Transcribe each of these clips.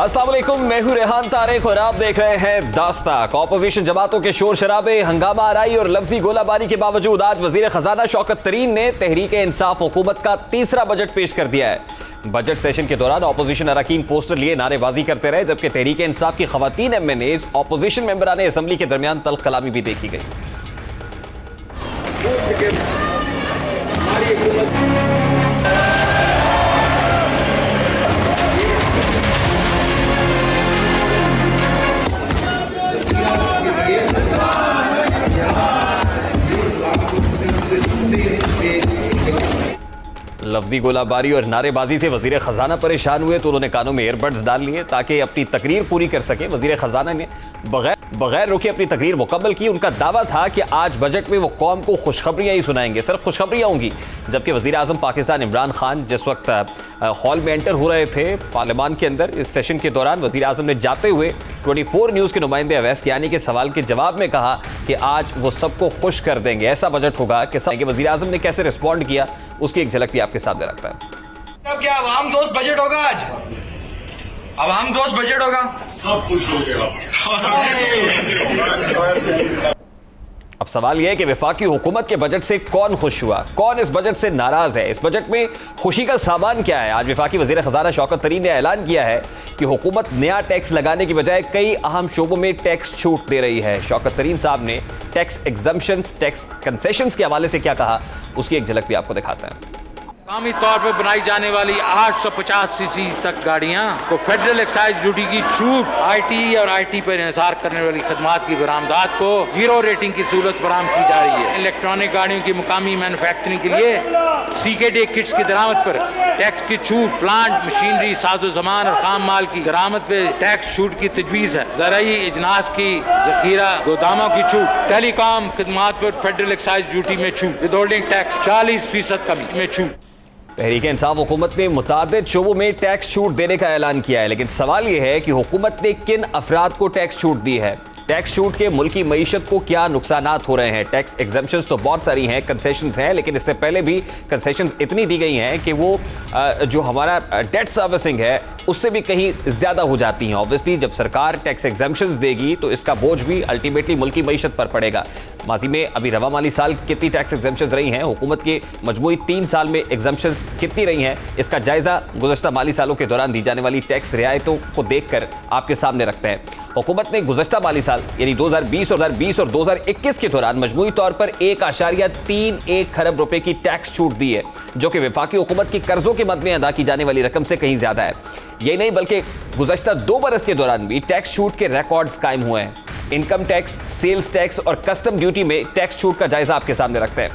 अस्सलाम वालेकुम, मैं हूं रेहान तारिक और आप देख रहे हैं दास्ताक। ऑपोजिशन जमातों के शोर शराबे, हंगामा आराई और लफ्जी गोलाबारी के बावजूद आज वजीर खजाना शौकत तरीन ने तहरीक इंसाफ हुकूमत का तीसरा बजट पेश कर दिया है। बजट सेशन के दौरान ऑपोजिशन अरकान पोस्टर लिए नारेबाजी करते रहे, जबकि तहरीक इंसाफ की खवातीन MNAs ऑपोजिशन मेंबरान असम्बली के दरमियान तल्ख कलामी भी देखी गई। लफ्जी गोलाबारी और नारेबाजी से वजीर खजाना परेशान हुए तो उन्होंने कानों में एयरबड्स डाल लिए ताकि अपनी तकरीर पूरी कर सके। वजीर खजाना ने बगैर रुके अपनी तकरीर मुकम्मल की। उनका दावा था कि आज बजट में वो कौम को खुशखबरियां ही सुनाएंगे, सिर्फ खुशखबरियां होंगी। जबकि वजीर आजम पाकिस्तान इमरान खान जिस वक्त हॉल में एंटर हो रहे थे पार्लियामान के अंदर इस सेशन के दौरान, वजीर आजम ने जाते हुए 24 न्यूज़ के नुमाइंदे अवैस कियानी के सवाल के जवाब में कहा कि आज वो सबको खुश कर देंगे, ऐसा बजट होगा कि वजीर आजम ने कैसे रिस्पॉन्ड किया उसकी एक झलक भी आपके सामने रखता है। अब क्या अवाम दोस्त बजट होगा? आज अवाम दोस्त बजट होगा, सब खुश हो गया। अब सवाल यह है कि वफाकी हुकूमत के बजट से कौन खुश हुआ, कौन इस बजट से नाराज है, इस बजट में खुशी का सामान क्या है। आज वफाकी वजीर खजाना शौकत तरीन ने ऐलान किया है कि हुकूमत नया टैक्स लगाने की बजाय कई अहम शोबों में टैक्स छूट दे रही है। शौकत तरीन साहब ने टैक्स एग्जम्पशंस, टैक्स कंसेशंस के हवाले से क्या कहा उसकी एक झलक भी आपको दिखाता है। मुकामी तौर पर बनाई जाने वाली 850 सीसी तक गाड़ियां को फेडरल एक्साइज ड्यूटी की छूट, IT और IT पर इंसार करने वाली खदमात की बरामदात को 0 रेटिंग की सहूलत फराहम की जा रही है। इलेक्ट्रॉनिक गाड़ियों की मुकामी मैन्युफैक्चरिंग के लिए CKD किट्स की दरामद पर टैक्स की छूट, प्लांट, मशीनरी, साजो सामान और खाम माल की दरामद पर टैक्स छूट की तजवीज़ है। ज़राई इजनास की जखीरा गोदामों की छूट, टेलीकॉम खदमात पर फेडरल एक्साइज ड्यूटी में छूट, विदहोल्डिंग टैक्स 40% कमी में छूट। तहरीक इंसाफ हुकूमत ने मुतादिद शोबों में टैक्स छूट देने का ऐलान किया है, लेकिन सवाल यह है कि हुकूमत ने किन अफराद को टैक्स छूट दी है। टैक्स छूट के मुल्की मईशत को क्या नुकसानात हो रहे हैं। टैक्स एग्जम्पशंस तो बहुत सारी हैं, कंसेशंस हैं, लेकिन इससे पहले भी कंसेशंस इतनी दी गई हैं कि वो जो हमारा डेट सर्विसिंग है उससे भी कहीं ज़्यादा हो जाती हैं। ऑब्वियसली जब सरकार टैक्स एग्जम्पशंस देगी तो इसका बोझ भी अल्टीमेटली मुल्की मईशत पर पड़ेगा। माजी में अभी रवा माली साल कितनी टैक्स एग्जम्पशंस रही हैं, हुकूमत के मजमूई 3 साल में एग्जम्पशंस कितनी रही हैं, इसका जायज़ा गुज़श्ता माली सालों के दौरान दी जाने वाली टैक्स रियायतों को देखकर आपके सामने रखते हैं। हुकूमत ने गुज़श्ता माली साल यानी 2020 और 2021 के दौरान मजमूई तौर पर 1.31 खरब रुपए की टैक्स छूट दी है, जो कि वफाकी हुकूमत की कर्जों के मद में अदा की जाने वाली रकम से कहीं ज्यादा है। यही नहीं बल्कि गुज़श्ता 2 बरस के दौरान भी टैक्स छूट के रिकॉर्ड्स कायम हुए हैं। इनकम टैक्स, सेल्स टैक्स और कस्टम ड्यूटी में टैक्स छूट का जायजा आपके सामने रखते हैं।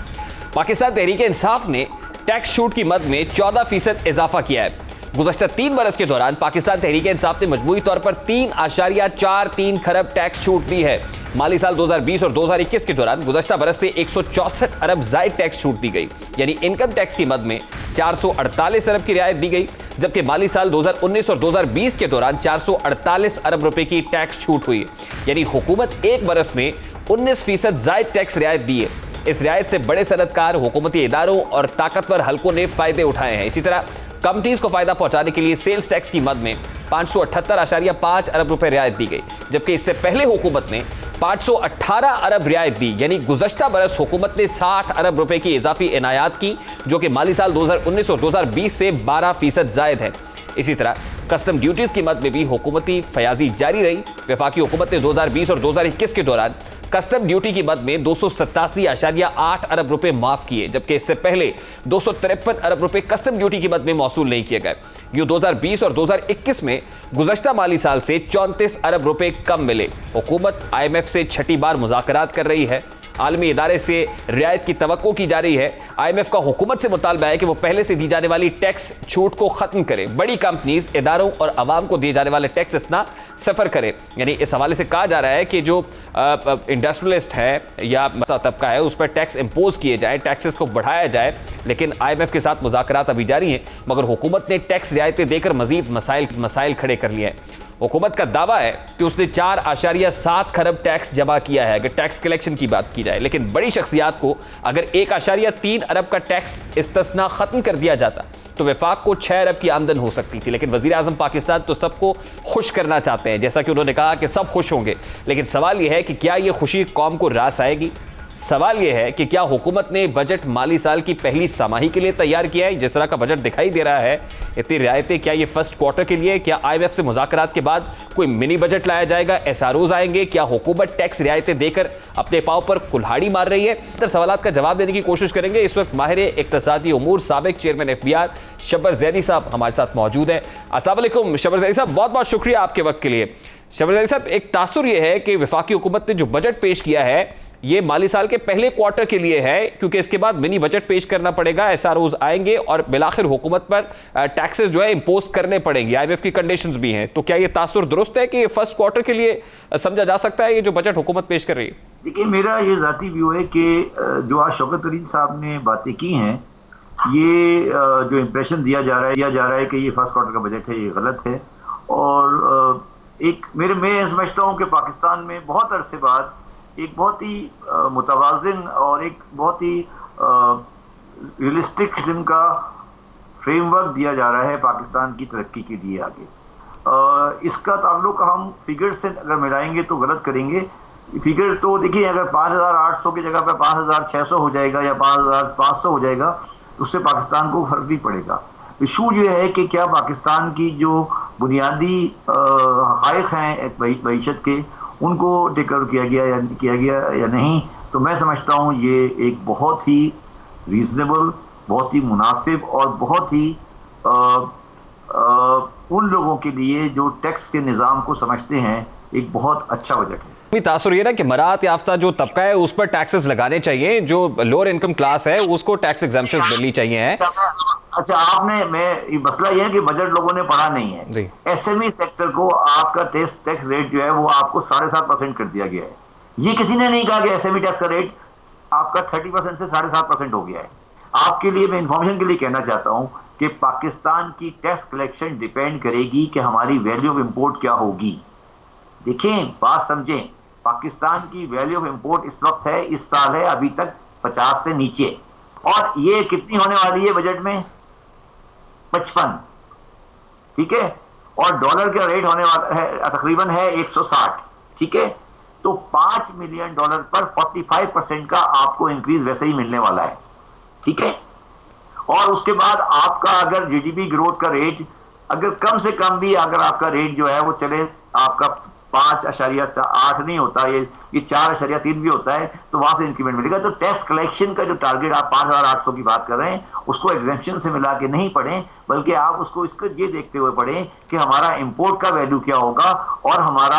पाकिस्तान तहरीक इंसाफ ने टैक्स छूट की मद में 14% इजाफा किया है। गुज़श्ता 3 बरस के दौरान पाकिस्तान तहरीक इंसाफ ने मजमूई तौर पर 3.43 खरब टैक्स छूट दी है। माली साल 2020 और 2021 के दौरान गुज़श्ता बरस से 164 अरब जायद टैक्स छूट दी गई, यानी इनकम टैक्स की मद में 448 अरब की रियायत दी गई, जबकि माली साल 2019 और 2020 के दौरान 448 अरब रुपए की टैक्स छूट हुई, यानी हुकूमत एक बरस में 19% जायद टैक्स रियायत दी है। इस रियायत से बड़े सनतकार, हुकूमती इदारों और ताकतवर हलकों ने फायदे उठाए हैं। इसी तरह कंपनीज को फायदा पहुंचाने के लिए सेल्स टैक्स की मद में 578.5 अरब रुपए रियायत दी गई, जबकि इससे पहले हुकूमत ने 518 अरब रियायत दी, यानी गुज़श्ता बरस हुकूमत ने 60 अरब रुपए की इजाफी इनायात की, जो कि माली साल 2019 और 2020 से 12% जायद है। इसी तरह कस्टम ड्यूटीज की मद में भी हुकूमती फयाजी जारी रही। वफाकी हुकूमत ने 2020 और 2021 के दौरान कस्टम ड्यूटी की मद में 287.8 अरब रुपए माफ किए, जबकि इससे पहले 253 अरब रुपए कस्टम ड्यूटी की मद में मौसूल नहीं किए गए। यूं 2020 और 2021 में गुज़श्ता माली साल से 34 अरब रुपए कम मिले। हुकूमत IMF से 6ठी बार मुज़ाकरात कर रही है। आलमी इदारे से रियायत की तवक्को की जा रही है। IMF का हुकूमत से मुतालबा है कि वो पहले से दी जाने वाली टैक्स छूट को खत्म करे, बड़ी कंपनीज, इदारों और आवाम को दिए जाने वाले टैक्स इतना सफर करे। यानी इस हवाले से कहा जा रहा है कि जो इंडस्ट्रियलिस्ट है या तबका है उस पर टैक्स इम्पोज किए जाए, टैक्सेस को बढ़ाया जाए, लेकिन IMF के साथ मुज़ाकरात अभी जारी हैं, मगर हुकूमत ने टैक्स रियायतें देकर मजीद मसाइल खड़े कर लिए हैं। हुकूमत का दावा है कि उसने 4.7 खरब टैक्स जमा किया है अगर टैक्स कलेक्शन की बात की जाए, लेकिन बड़ी शख्सियात को अगर 1.3 अरब का टैक्स इस्तिस्ना खत्म कर दिया जाता तो वफाक को 6 अरब की आमदन हो सकती थी। लेकिन वजीर आजम पाकिस्तान तो सबको खुश करना चाहते हैं, जैसा कि उन्होंने कहा कि सब खुश होंगे। लेकिन सवाल यह है कि क्या ये खुशी कौम को रास आएगी? सवाल यह है कि क्या हुकूमत ने बजट माली साल की पहली समाही के लिए तैयार किया है? जिस तरह का बजट दिखाई दे रहा है, इतनी रियायतें, क्या ये फर्स्ट क्वार्टर के लिए? क्या IMF से मुज़ाकरात के बाद कोई मिनी बजट लाया जाएगा? SROs आएंगे? क्या हुकूमत टैक्स रियायतें देकर अपने पाँव पर कुल्हाड़ी मार रही है? सवालात का जवाब देने की कोशिश करेंगे। इस वक्त माहिर इक्तिसादी उमूर साबिक चेयरमैन FBR शब्बर ज़ैदी साहब हमारे साथ मौजूद हैं। अस्सलाम वालेकुम शब्बर ज़ैदी साहब, बहुत बहुत शुक्रिया आपके वक्त के लिए। शब्बर ज़ैदी साहब, एक तासुर यह है कि वफाकी हुकूमत ने जो बजट पेश किया है ये माली साल के पहले क्वार्टर के लिए है, क्योंकि इसके बाद मिनी बजट पेश करना पड़ेगा, SROs आएंगे और बिलाखिर हुकूमत पर टैक्सेस जो है इंपोज करने पड़ेंगे। IMF की कंडीशंस भी हैं। तो क्या ये तासुर दुरुस्त है कि ये फर्स्ट क्वार्टर के लिए समझा जा सकता है ये जो बजट हुकूमत पेश कर रही है? देखिए, मेरा ये ज़ाती व्यू है कि जो आज शौकत तरीन साहब ने बातें की हैं, ये जो इम्प्रेशन दिया जा रहा है कि ये फर्स्ट क्वार्टर का बजट है, ये गलत है। और मैं समझता हूँ कि पाकिस्तान में बहुत अरसे बाद एक बहुत ही मुतवाज़िन और एक बहुत ही रियलिस्टिक किस्म का फ्रेमवर्क दिया जा रहा है पाकिस्तान की तरक्की के लिए आगे। इसका ताल्लुक हम फिगर से अगर मिलाएंगे तो गलत करेंगे। फिगर तो देखिए, अगर 5,800 की जगह पर 5,600 हो जाएगा या 5,500 हो जाएगा तो उससे पाकिस्तान को फर्क नहीं पड़ेगा। इशू ये है कि क्या पाकिस्तान की जो बुनियादी हक़ाइक़ हैं मईशत के, उनको टेकअवर किया गया या नहीं। तो मैं समझता हूँ ये एक बहुत ही रीजनेबल, बहुत ही मुनासिब और बहुत ही उन लोगों के लिए जो टैक्स के निज़ाम को समझते हैं एक बहुत अच्छा बजट है। तासुर ये ना कि मराहत याफ्ता जो तबका है उस पर टैक्सेस लगाने चाहिए, जो लोअर इनकम क्लास है उसको टैक्स एग्जम्पशंस मिलनी चाहिए हैं। अच्छा, मसला ये है कि बजट लोगों ने पढ़ा नहीं है। SME सेक्टर को आपका टैक्स रेट जो है वो आपको 7.5% कर दिया गया है। ये किसी ने नहीं कहा कि SME टैक्स का रेट आपका 30% से 7.5% हो गया है। आपके लिए मैं इंफॉर्मेशन के लिए कहना चाहता हूँ कि पाकिस्तान की टैक्स कलेक्शन डिपेंड करेगी कि हमारी वैल्यू ऑफ इम्पोर्ट क्या होगी। देखें, बात समझें, पाकिस्तान की वैल्यू ऑफ इंपोर्ट इस वक्त है, इस साल है अभी तक 50 से नीचे, और ये कितनी होने वाली है बजट में? 55, ठीक है। और डॉलर का रेट होने वाला है तकरीबन है 160, ठीक है। तो $5 मिलियन पर 45% का आपको इंक्रीज वैसे ही मिलने वाला है, ठीक है। और उसके बाद आपका अगर GDP ग्रोथ का रेट अगर कम से कम भी अगर आपका रेट जो है वो चले, आपका 5.8 नहीं होता, ये 4.3 भी होता है, तो वहां से इंक्रीमेंट मिलेगा। तो टैक्स कलेक्शन का जो टारगेट आप 5,800 की बात कर रहे हैं, उसको एग्जेम्पशन से मिला के नहीं पढ़ें, बल्कि आप उसको इसको ये देखते हुए पढ़ें कि हमारा इंपोर्ट का वैल्यू क्या होगा और हमारा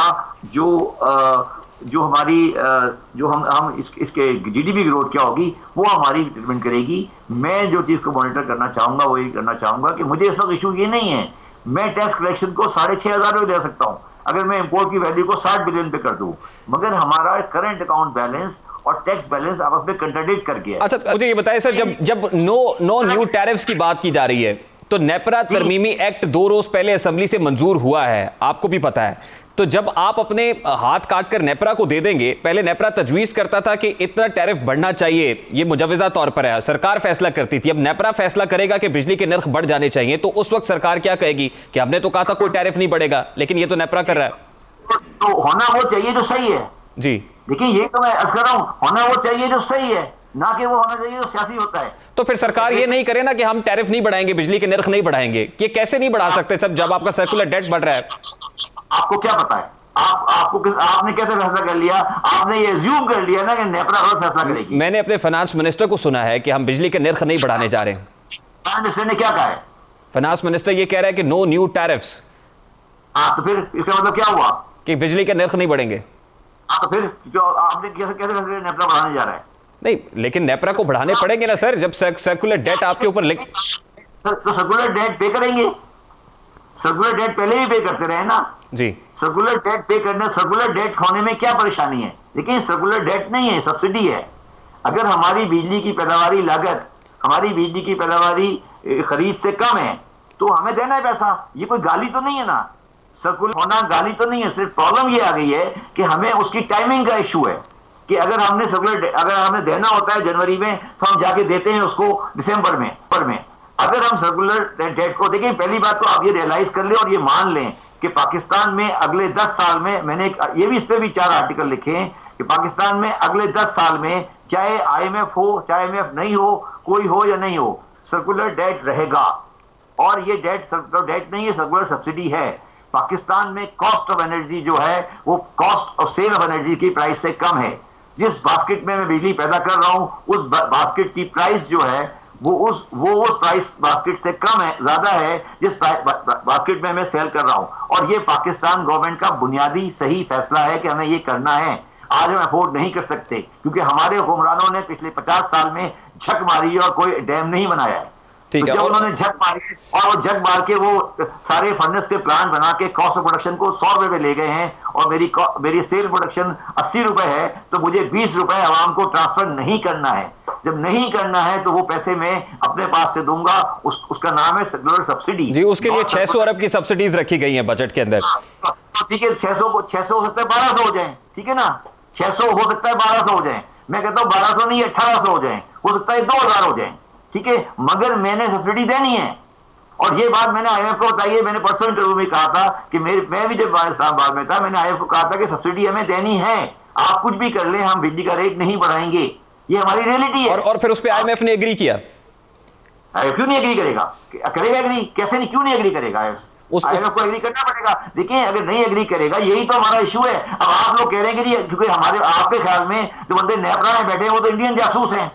हम इसके GDP ग्रोथ क्या होगी, वो हमारी डिटरमिन करेगी। मैं जो चीज को मॉनिटर करना चाहूंगा वो ये करना चाहूंगा कि मुझे इस वक्त इशू ये नहीं है, मैं टैक्स कलेक्शन को 6,500 में ले सकता हूं अगर मैं इंपोर्ट की वैल्यू को 60 बिलियन पे कर दूं, मगर हमारा करंट अकाउंट बैलेंस और टैक्स बैलेंस आपस में कंट्राडिक्ट कर गया है। अच्छा, मुझे ये बताइए सर, जब नो न्यू टैरिफ्स की बात की जा रही है तो नेपरा तरमीमी एक्ट 2 रोज पहले असेंबली से मंजूर हुआ है, आपको भी पता है। तो जब आप अपने हाथ काट कर नेपरा को दे देंगे, पहले नेपरा तजवीज करता था कि इतना टैरिफ बढ़ना चाहिए, ये मुजवजा तौर पर है, सरकार फैसला करती थी। अब नेपरा फैसला करेगा कि बिजली के नर्ख बढ़ जाने चाहिए, तो उस वक्त सरकार क्या कहेगी कि हमने तो कहा था कोई टैरिफ नहीं बढ़ेगा, लेकिन ये तो नेपरा कर रहा है। तो होना वो चाहिए जो सही है जी। देखिए, ये तो मैं अर्ज कर रहा हूं, होना वो चाहिए जो सही है, ना कि वो होना चाहिए जो सियासी होता है। तो फिर सरकार ये नहीं करे ना कि हम टैरिफ नहीं बढ़ाएंगे, बिजली के नर्ख नहीं बढ़ाएंगे, ये कैसे नहीं बढ़ा सकते सब जब आपका सर्कुलर डेट बढ़ रहा है? आपको क्या पता है? आपने कैसे फैसला कर लिया? आपने ये अज्यूम कर लिया ना कि नेपरा फैसला करेगी। मैंने अपने फाइनेंस मिनिस्टर को सुना है कि हम बिजली के नर्ख नहीं बढ़ाने जा रहे हैं। फाइनेंस मिनिस्टर ने क्या कहा है? फाइनेंस मिनिस्टर ये कह रहा है कि नो न्यू टैरिफ्स। तो फिर इसका मतलब क्या हुआ? कि बिजली के नर्ख नहीं बढ़ेंगे। तो फिर जो आपने कैसे फैसला नेपरा बढ़ाने जा रहा है? नहीं, लेकिन नेपरा को बढ़ाने पड़ेंगे ना सर, जब सर्कुलर डेट आपके ऊपर लिख। तो सर्कुलर डेट पे करेंगे, सर्कुलर डेट पहले ही पे करते रहे ना जी। सर्कुलर डेट पे करना, सर्कुलर डेट होने में क्या परेशानी है? लेकिन सर्कुलर डेट नहीं है, सब्सिडी है। अगर हमारी बिजली की पैदावारी लागत, हमारी बिजली की पैदावारी खरीद से कम है तो हमें देना है पैसा। ये कोई गाली तो नहीं है ना, सर्कुलर होना गाली तो नहीं है। सिर्फ प्रॉब्लम ये आ गई है कि हमें उसकी टाइमिंग का इशू है कि अगर हमें देना होता है जनवरी में तो हम जाके देते हैं उसको दिसंबर में। अगर हम सर्कुलर डेट को देखिए, पहली बात तो आप ये रियलाइज कर ले और ये मान लें कि पाकिस्तान में अगले 10 साल में, मैंने ये भी इस पे भी 4 आर्टिकल लिखे हैं कि पाकिस्तान में अगले 10 साल में चाहे IMF हो चाहे IMF नहीं हो, कोई हो या नहीं हो, सर्कुलर डेट रहेगा। और ये डेट सर्कुलर डेट नहीं है, सर्कुलर सब्सिडी है। पाकिस्तान में कॉस्ट ऑफ एनर्जी जो है वो cost of sale of energy की प्राइस से कम है। जिस बास्केट में मैं बिजली पैदा कर रहा हूं उस बास्केट की प्राइस जो है वो उस प्राइस बास्केट से कम है, ज्यादा है जिस बास्केट में मैं सेल कर रहा हूं। और ये पाकिस्तान गवर्नमेंट का बुनियादी सही फैसला है कि हमें ये करना है। आज हम अफोर्ड नहीं कर सकते क्योंकि हमारे हुक्मरानों ने पिछले 50 साल में झक मारी और कोई डैम नहीं बनाया है। तो जब उन्होंने झक मारी और वो झक मार के वो सारे फर्नेस के प्लांट बना के कॉस्ट ऑफ प्रोडक्शन को 100 रुपए पे ले गए हैं और मेरी सेल प्रोडक्शन 80 रुपए है, तो मुझे 20 रुपए आवाम को ट्रांसफर नहीं करना है। जब नहीं करना है तो वो पैसे मैं अपने पास से दूंगा, उसका नाम है सर्कुलर सब्सिडी। जी, उसके लिए 600 अरब की सब्सिडीज रखी गई हैं बजट के अंदर। ठीक है, 600 हो सकता है 1200 हो जाए, ठीक है ना, 600 हो सकता है 1200 हो जाए, मैं कहता हूँ 1200 नहीं 1800 हो जाए, हो सकता है 2000 हो जाए, ठीक है, मगर मैंने सब्सिडी देनी है। और ये बात मैंने IMF को बताई है। मैंने परसों इंटरव्यू में कहा था कि मैं भी जब इस्लामाबाद में था, मैंने IMF को कहा था कि सब्सिडी हमें देनी है, आप कुछ भी कर लें, हम बिजली का रेट नहीं बढ़ाएंगे, ये हमारी रियलिटी है। और फिर उस पर IMF ने एग्री किया। क्यों नहीं एग्री करेगा? करेगा एग्री, कैसे नहीं, क्यों नहीं एग्री करेगा? IMF को एग्री करना पड़ेगा। देखिए, अगर नहीं एग्री करेगा, यही तो हमारा इशू है। अब आप लोग कह रहे हैं कि क्योंकि आपके ख्याल में जो बंदे नेपरा में बैठे हैं वो तो इंडियन जासूस हैं।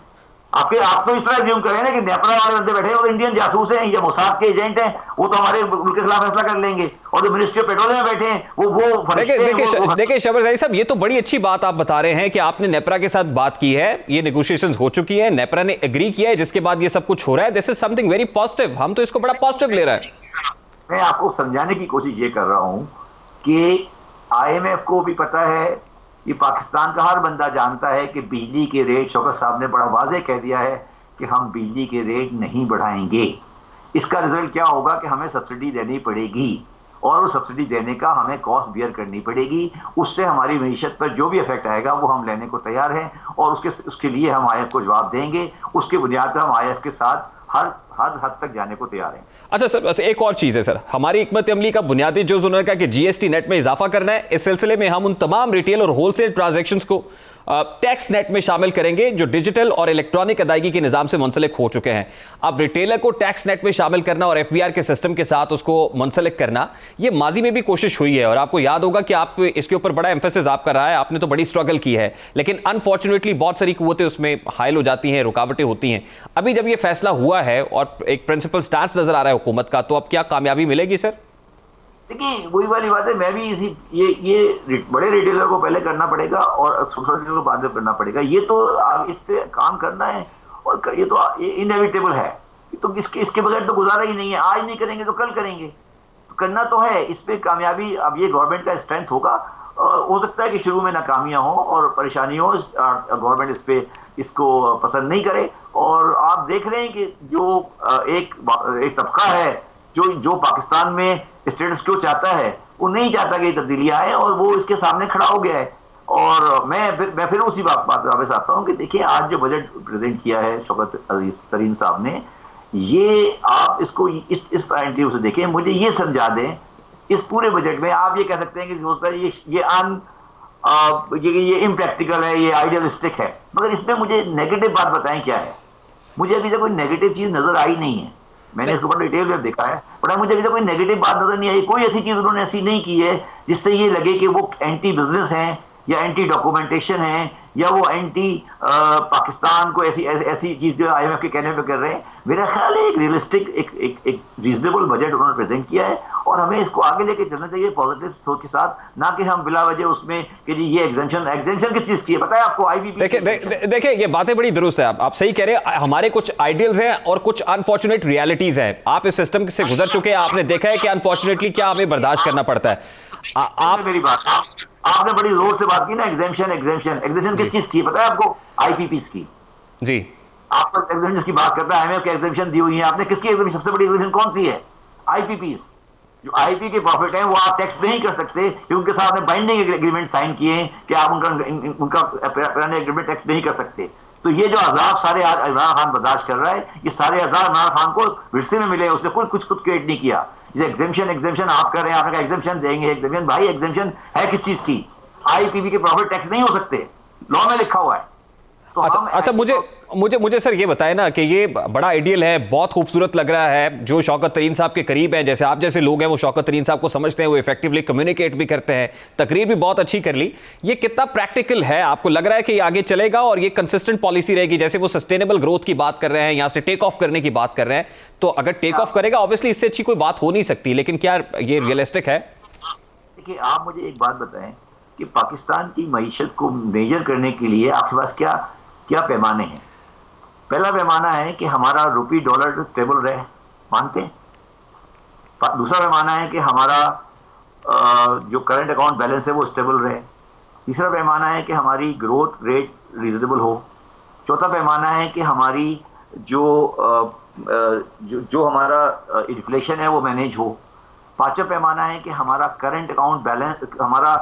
आप तो इस तरह ज्यूम करें ना कि नेपरा वाले बंदे बैठे हैं वो तो इंडियन जासूस हैं या मोसाद के एजेंट हैं, वो तो हमारे मुल्क के खिलाफ फैसला कर लेंगे। और जो मिनिस्ट्री ऑफ पेट्रोलियम में बैठे हैं वो देखिए शबर ज़ाहिर साहब, ये तो बड़ी अच्छी बात आप बता रहे हैं कि आपने नेपरा के साथ बात की है, ये नेगोशिएशंस हो चुकी है, नेपरा ने एग्री किया है, जिसके बाद ये सब कुछ हो रहा है। This is something very positive, हम तो इसको बड़ा पॉजिटिव ले रहे हैं। मैं आपको समझाने की कोशिश ये कर रहा हूं कि IMF को भी पता है, ये पाकिस्तान का हर बंदा जानता है कि बिजली के रेट, शौकत साहब ने बड़ा वाज़ेह कह दिया है कि हम बिजली के रेट नहीं बढ़ाएंगे। इसका रिजल्ट क्या होगा कि हमें सब्सिडी देनी पड़ेगी और उस सब्सिडी देने का हमें कॉस्ट बियर करनी पड़ेगी। उससे हमारी मईशत पर जो भी इफेक्ट आएगा वो हम लेने को तैयार हैं और उसके लिए हम IMF को जवाब देंगे। उसके बुनियाद पर हम IMF के साथ हर हद तक जाने को तैयार हैं। अच्छा सर, बस एक और चीज़ है सर, हमारी हिकमत अमली का बुनियादी जो उन्होंने कहा कि GST नेट में इजाफा करना है, इस सिलसिले में हम उन तमाम रिटेल और होलसेल ट्रांजैक्शंस को टैक्स नेट में शामिल करेंगे जो डिजिटल और इलेक्ट्रॉनिक अदायगी के निज़ाम से मुंसलिक हो चुके हैं। अब रिटेलर को टैक्स नेट में शामिल करना और FBR के सिस्टम के साथ उसको मुंसलिक करना, ये माजी में भी कोशिश हुई है और आपको याद होगा कि आप इसके ऊपर बड़ा एम्फेसिस आप कर रहा है, आपने तो बड़ी स्ट्रगल की है, लेकिन अनफॉर्चुनेटली बहुत सारी कुव्वतें उसमें हायल हो जाती हैं, रुकावटें होती हैं। अभी जब ये फैसला हुआ है और एक प्रिंसिपल स्टांस नजर आ रहा है हुकूमत का, तो अब क्या कामयाबी मिलेगी सर? देखिए, वही वाली बात है, मैं भी ये बड़े रिटेलर को पहले करना पड़ेगा और छोटे रिटेलर को बाद में करना पड़ेगा। ये तो इस पे काम करना है और ये तो इनएविटेबल है, तो इसके बगैर तो गुजारा ही नहीं है। आज नहीं करेंगे तो कल करेंगे, तो करना तो है। इस पे कामयाबी अब ये गवर्नमेंट का स्ट्रेंथ होगा। हो सकता है कि शुरू में नाकामियां हो और परेशानी हो, गवर्नमेंट इस पे इसको पसंद नहीं करे। और आप देख रहे हैं कि जो एक तबका है जो पाकिस्तान में स्टेटस क्यों चाहता है, वो नहीं चाहता कि तब्दीलियां आए और वो इसके सामने खड़ा हो गया है। और मैं फिर उसी बात वापस आता हूँ कि देखिए, आज जो बजट प्रेजेंट किया है शौकत अजीज तरीन साहब ने, ये आप इसको इस पॉइंट ऑफ व्यू से देखें। मुझे ये समझा दें, इस पूरे बजट में आप ये कह सकते हैं कि हो सकता है ये इम्प्रैक्टिकल है, ये आइडियलिस्टिक है, मगर इसमें मुझे नेगेटिव बात बताएं क्या है। मुझे अभी तक कोई नेगेटिव चीज नजर आई नहीं है। मैंने इसको बड़ा डिटेल में देखा है, बट मुझे अभी तक कोई नेगेटिव बात नजर नहीं आई। कोई ऐसी चीज उन्होंने ऐसी नहीं की है जिससे ये लगे कि वो एंटी बिजनेस हैं या एंटी डॉक्यूमेंटेशन है या वो एंटी पाकिस्तान को ऐसी चीज जो IMF के कहने पे कर रहे हैं। मेरा ख्याल है एक रियलिस्टिक एक रीजनेबल बजट उन्होंने प्रेजेंट किया है और हमें इसको आगे लेके चलना चाहिए पॉजिटिव सोच के साथ, ना कि हम बिला वजह उसमें कि जी ये एग्जेम्पशन किस चीज की है पता है आपको? IBP। देखिए ये बातें बड़ी दुरुस्त है, आप सही कह रहे हैं। हमारे कुछ आइडियल्स हैं और कुछ अनफॉर्चुनेट रियलिटीज हैं। आप इस सिस्टम से गुजर चुके हैं, आपने देखा है कि अनफॉर्चुनेटली क्या हमें बर्दाश्त करना पड़ता है। आप मेरी बात आपने बड़ी जोर से बात की ना, एग्जेम्पशन किस चीज की पता है आपको? IPPs की। जी, आपको एग्जेम्पशन की बात करता है, IMF की एग्जेम्पशन दी हुई है आपने, किसकी एग्जेम्पशन? सबसे बड़ी एग्जेम्पशन कौन सी है? IPPs। जो IP के प्रॉफिट हैं वो आप टैक्स नहीं कर सकते क्योंकि उनके साथ बाइंडिंग एग्रीमेंट साइन किए हैं कि आप उनका पुराने एग्रीमेंट टैक्स नहीं कर सकते। तो ये जो अजाब सारे आज इमरान खान बर्दाश्त कर रहा है, ये सारे अजाब इमरान खान को विरसे में मिले, उसने कुछ खुद क्रिएट नहीं किया। ये एग्जेम्पशन आप कर रहे हैं, आपने कहा एग्जेम्पशन देंगे, एग्जेम्पशन भाई एग्जेम्पशन है किस चीज की? आईपीवी के प्रॉफिट टैक्स नहीं हो सकते, लॉ में लिखा हुआ है। तो अच्छा मुझे सर ये बताए ना कि ये बड़ा आइडियल है, बहुत खूबसूरत लग रहा है, जो शौकत तरीन साहब के करीब है, जैसे आप जैसे लोग हैं वो शौकत तरीन साहब को समझते हैं, वो इफेक्टिवली कम्युनिकेट भी करते हैं, तकरीर भी बहुत अच्छी कर ली। ये कितना प्रैक्टिकल है? आपको लग रहा है कि ये आगे चलेगा और ये कंसिस्टेंट पॉलिसी रहेगी? जैसे वो सस्टेनेबल ग्रोथ की बात कर रहे हैं, यहाँ से टेक ऑफ करने की बात कर रहे हैं, तो अगर टेक ऑफ करेगा ऑब्वियसली इससे अच्छी कोई बात हो नहीं सकती, लेकिन क्या ये रियलिस्टिक है? देखिए, आप मुझे एक बात बताएं कि पाकिस्तान की मईशत को मेजर करने के लिए आपके पास क्या पैमाने हैं? पहला पैमाना है कि हमारा रुपी डॉलर स्टेबल रहे, मानते हैं। दूसरा पैमाना है कि हमारा जो करंट अकाउंट बैलेंस है वो स्टेबल रहे। तीसरा पैमाना है कि हमारी ग्रोथ रेट रीजनेबल हो। चौथा पैमाना है कि हमारी जो हमारा इन्फ्लेशन है वो मैनेज हो। पांचवा पैमाना है कि हमारा करंट अकाउंट बैलेंस, हमारा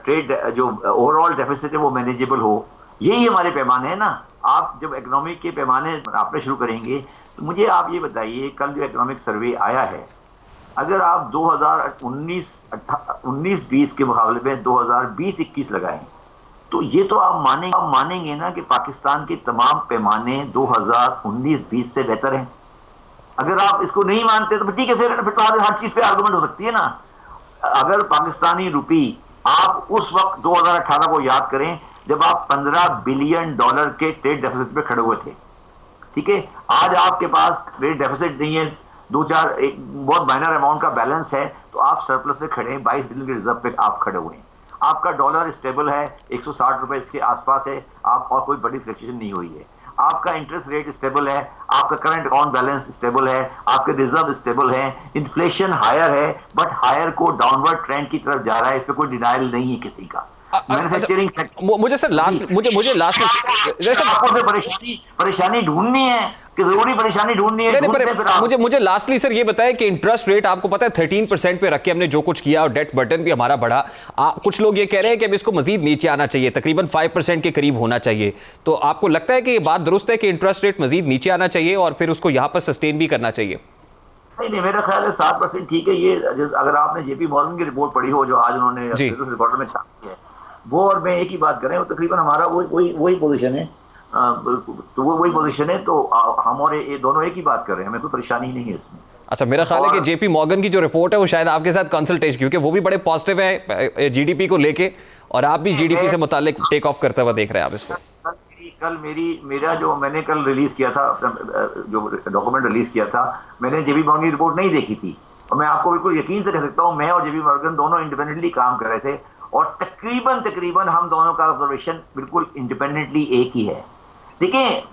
ट्रेड जो ओवरऑल डेफिसिट है वो मैनेजेबल हो। यही हमारे पैमाने हैं ना। आप जब इकोनॉमिक के पैमाने आपने शुरू करेंगे तो मुझे आप ये बताइए, कल जो इकोनॉमिक सर्वे आया है, अगर आप 2019-20 के मुकाबले में 2020-21 लगाएं तो ये तो आप मानेंगे ना कि पाकिस्तान के तमाम पैमाने 2019-20 से बेहतर हैं। अगर आप इसको नहीं मानते तो ठीक है, फिर तो हर चीज पे आर्गुमेंट हो सकती है ना। अगर पाकिस्तानी रुपी, आप उस वक्त 2018 को याद करें जब आप 15 बिलियन डॉलर के ट्रेड डेफिसिट पे खड़े हुए थे, ठीक है। आज आपके पास ट्रेड डेफिसिट नहीं है, एक बहुत माइनर अमाउंट का बैलेंस है, तो आप सरप्लस पे खड़े हैं, 22 बिलियन के रिजर्व पे आप खड़े हुए हैं। आपका डॉलर स्टेबल है, 160 रुपए इसके आसपास है, आप और कोई बड़ी फ्लक्चुएशन नहीं हुई है। आपका इंटरेस्ट रेट स्टेबल है, आपका करंट अकाउंट बैलेंस स्टेबल है, आपके रिजर्व स्टेबल है, इन्फ्लेशन हायर है, बट हायर को डाउनवर्ड ट्रेंड की तरफ जा रहा है, इस पे कोई डिनाइल नहीं है किसी का। मैन्युफैक्चरिंग सेक्टर, मुझे लास्ट परेशानी ढूंढनी है कि जरूरी परेशानी ढूंढनी है। मुझे लास्टली सर ये बताएं कि इंटरेस्ट रेट आपको पता है 13% पे रख के हमने जो कुछ किया और डेट बर्डन भी हमारा बढ़ा। कुछ लोग ये कह रहे हैं कि अब इसको मजीद नीचे आना चाहिए, तकरीबन 5% के करीब होना चाहिए। तो आपको लगता है कि ये बात दुरुस्त है कि इंटरेस्ट रेट मजीद नीचे आना चाहिए और फिर उसको यहाँ पर सस्टेन भी करना चाहिए? नहीं, मेरा ख्याल है 7% ठीक है। ये अगर आपने जेपी मॉर्गन की रिपोर्ट पढ़ी हो जो आज उन्होंने रिकॉर्डर में छापी है, वो और मैं एक ही बात करें, वो तकरीबन हमारा वही पोजीशन है। तो वो वही पोजीशन है, तो हम और ये दोनों एक ही बात कर रहे हैं, हमें कोई परेशानी नहीं है इसमें। अच्छा, मेरा ख्याल है कि जेपी मॉर्गन की जो रिपोर्ट है वो शायद आपके साथ कंसल्टेशन, क्योंकि वो भी बड़े पॉजिटिव है जीडीपी को लेके, और आप भी जीडीपी से मुताल्लिक टेक ऑफ करते हुए देख रहे हैं आप इसको। कल मेरा जो मैंने कल रिलीज किया था, जो डॉक्यूमेंट रिलीज किया था, मैंने जेपी मॉर्गन की रिपोर्ट नहीं देखी थी, और मैं आपको बिल्कुल यकीन से कह सकता हूँ, मैं और जेपी मॉर्गन दोनों इंडिपेंडेंटली काम कर रहे थे, और तकरीबन हम दोनों का ऑब्जर्वेशन बिल्कुल इंडिपेंडेंटली एक ही है। देखिए,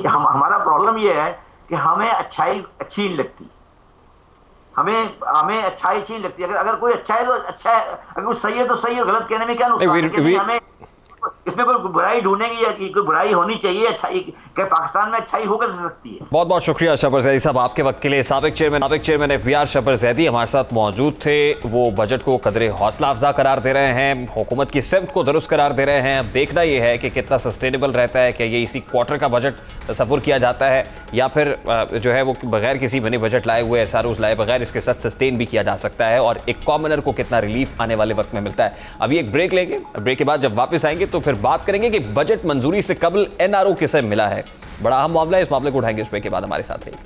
हमारा प्रॉब्लम ये है कि हमें अच्छाई अच्छी नहीं लगती, हमें अच्छाई अच्छी नहीं लगती। अगर कोई अच्छा है तो अच्छा है, अगर कोई सही है तो सही है, गलत कहने में क्या नुकसान है? हमें इसमें कोई बुराई ढूंढेंगे या कि कोई बुराई होनी चाहिए, अच्छाई क्या पाकिस्तान में अच्छाई हो कैसे सकती है? बहुत बहुत शुक्रिया शबर जैदी साहब आपके वक्त के लिए। साबिक चेयरमैन FBR शबर जैदी हमारे साथ मौजूद थे। वो बजट को कदरे हौसला अफजा करार दे रहे हैं, हुकूमत की सिमत को दुरुस्त करार दे रहे हैं। अब देखना यह है कि कितना सस्टेनेबल रहता है, कि ये इसी क्वार्टर का बजट तस्वुर किया जाता है या फिर जो है वो बगैर किसी मिनी बजट लाए हुए, SROs लाए बगैर इसके साथ सस्टेन भी किया जा सकता है, और एक कॉमनर को कितना रिलीफ आने वाले वक्त में मिलता है। अभी एक ब्रेक लेंगे, ब्रेक के बाद जब वापस आएंगे तो फिर बात करेंगे कि बजट मंजूरी से कबल NRO किसे मिला है। बड़ा अहम मामला है, इस मामले को उठाएंगे इस ब्रेक के बाद। हमारे साथ रहिए।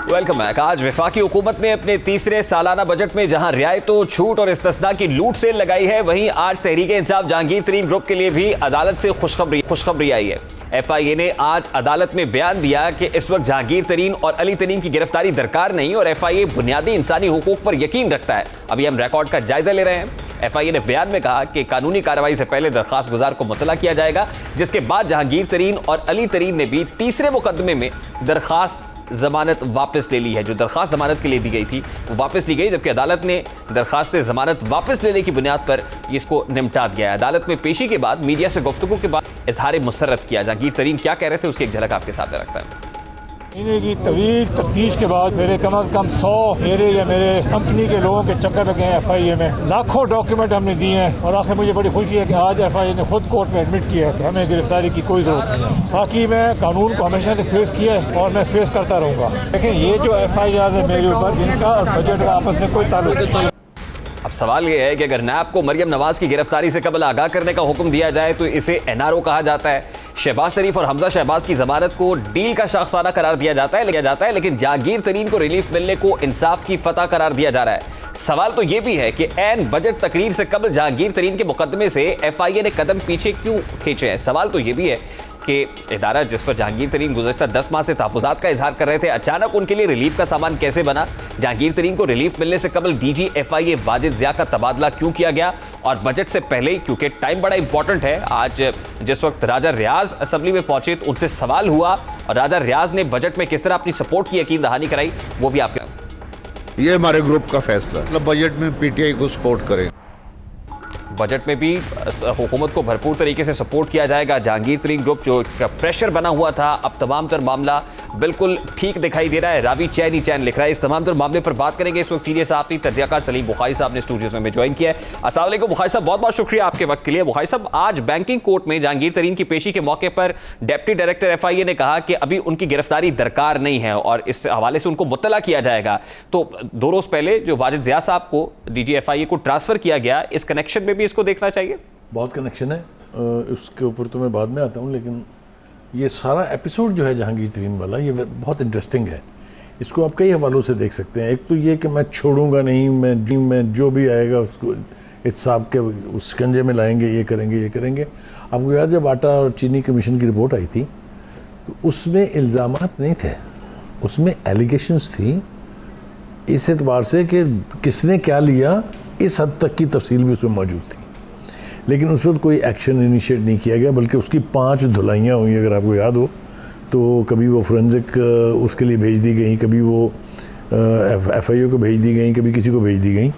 Welcome back. आज वफाकी हुकूमत ने अपने तीसरे सालाना बजट में जहां रियायतों, छूट और इस्तिस्ना की लूट सेल लगाई है, वहीं आज तहरीक-ए-इंसाफ जहांगीर तरीन ग्रुप के लिए भी अदालत से खुशखबरी आई है। FIA ने आज अदालत में बयान दिया कि इस वक्त जहांगीर तरीन और अली तरीन की गिरफ्तारी दरकार नहीं, और FIA बुनियादी इंसानी हुकूक पर यकीन रखता है। अभी हम रिकॉर्ड का जायजा ले रहे हैं। FIA ने बयान में कहा कि कानूनी कार्रवाई से पहले दरखास्त गुजार को मुतला किया जाएगा, जिसके बाद जहांगीर तरीन और अली तरीन ने भी तीसरे मुकदमे में दरखास्त जमानत वापस ले ली है। जो दरख्वास्त जमानत के लिए दी गई थी वो वापस ली गई, जबकि अदालत ने दरख्वास्त जमानत वापस लेने की बुनियाद पर इसको निपटा दिया है। अदालत में पेशी के बाद मीडिया से गुफ्तगू के बाद इजहार मुसर्रत किया। जहांगीर तरीन क्या कह रहे थे उसकी एक झलक आपके सामने रखता है। महीने की तवील तफ्तीश के बाद मेरे कम अज कम 100 मेरे या मेरे कंपनी के लोगों के चक्कर लगे हैं FIA में। लाखों डॉक्यूमेंट हमने दिए हैं और आखिर मुझे बड़ी खुशी है कि आज FIA ने खुद कोर्ट में एडमिट किया है कि हमें गिरफ्तारी की कोई जरूरत नहीं है। बाकी मैं कानून को हमेशा से फेस किया है और मैं फेस करता रहूँगा। लेकिन ये जो FIR है मेरे ऊपर, इनका और बजट का आपस में कोई ताल्लुक नहीं। अब सवाल यह है कि अगर नैब को मरियम नवाज की गिरफ्तारी से कबल आगाह करने का हुक्म दिया जाए तो इसे NRO कहा जाता है। शहबाज शरीफ और हमजा शहबाज की जमानत को डील का शाखसाना करार दिया जाता है, लेकिन जहांगीर तरीन को रिलीफ मिलने को इंसाफ की फतह करार दिया जा रहा है। सवाल तो यह भी है कि ऐन बजट तकरीर से कबल जहांगीर तरीन के मुकदमे से FIA ने कदम पीछे क्यों खींचे हैं। सवाल तो यह भी है कि इदारा जिस पर जहांगीर तरीन गुज़श्ता 10 माह से तहफ़्फ़ुज़ात का इजहार कर रहे थे, अचानक उनके लिए रिलीफ का सामान कैसे बना। जहांगीर तरीन को रिलीफ मिलने से कबल DG FIA वाजिद ज़िया का तबादला क्यों किया गया, और बजट से पहले ही, क्योंकि टाइम बड़ा इंपॉर्टेंट है। आज जिस वक्त राजा रियाज असम्बली में पहुंचे तो उनसे सवाल हुआ और राजा रियाज ने बजट में किस तरह अपनी सपोर्ट की यकीन दहानी कराई, वो भी आपके। ये हमारे ग्रुप का फैसला है, मतलब बजट में PTI को सपोर्ट करें। बजट में भी हुकूमत को भरपूर तरीके से सपोर्ट किया जाएगा। जहांगीर तरीन ग्रुप जो प्रेशर बना हुआ था, अब तमाम तर मामला बिल्कुल ठीक दिखाई दे रहा है। रावी चैन ही चैन लिख रहा है। इस तमाम तर मामले पर बात करेंगे इस वक्त सीनियर सहाफ़ी तजज़ियाकार सलीम बुखारी साहब ने स्टूडियोज़ में ज्वाइन किया है। अस्सलाम वालेकुम बुखारी साहब, बहुत बहुत शुक्रिया आपके वक्त के लिए। बुखारी साहब, आज बैंकिंग कोर्ट में जहांगीर तरीन की पेशी के मौके पर डिप्टी डायरेक्टर FIA ने कहा कि अभी उनकी गिरफ्तारी दरकार नहीं है और इस हवाले से उनको मुत्तला किया जाएगा। तो 2 रोज़ पहले जो वाजिद ज़िया साहब को DG FIA को ट्रांसफ़र किया गया, इस कनेक्शन में भी इसको देखना चाहिए। बहुत कनेक्शन है, उसके ऊपर तो मैं बाद में आता हूँ, लेकिन ये सारा एपिसोड जो है जहांगीर तरीन वाला, ये बहुत इंटरेस्टिंग है। इसको आप कई हवालों से देख सकते हैं। एक तो ये कि मैं छोड़ूंगा नहीं, मैं जो भी आएगा उसको इत्साब के उस शिकंजे में लाएंगे, ये करेंगे। आपको याद, जब आटा और चीनी कमीशन की रिपोर्ट आई थी तो उसमें इल्ज़ामात नहीं थे, उसमें एलिगेशंस थी, इस एतबार से कि किसने क्या लिया, इस हद तक की तफसील भी उसमें मौजूद थी। लेकिन उस वक्त कोई एक्शन इनिशिएट नहीं किया गया, बल्कि उसकी 5 धुलाइयाँ हुई, अगर आपको याद हो तो। कभी वो फोरेंसिक उसके लिए भेज दी गई, कभी वो FIA को भेज दी गई, कभी किसी को भेज दी गई।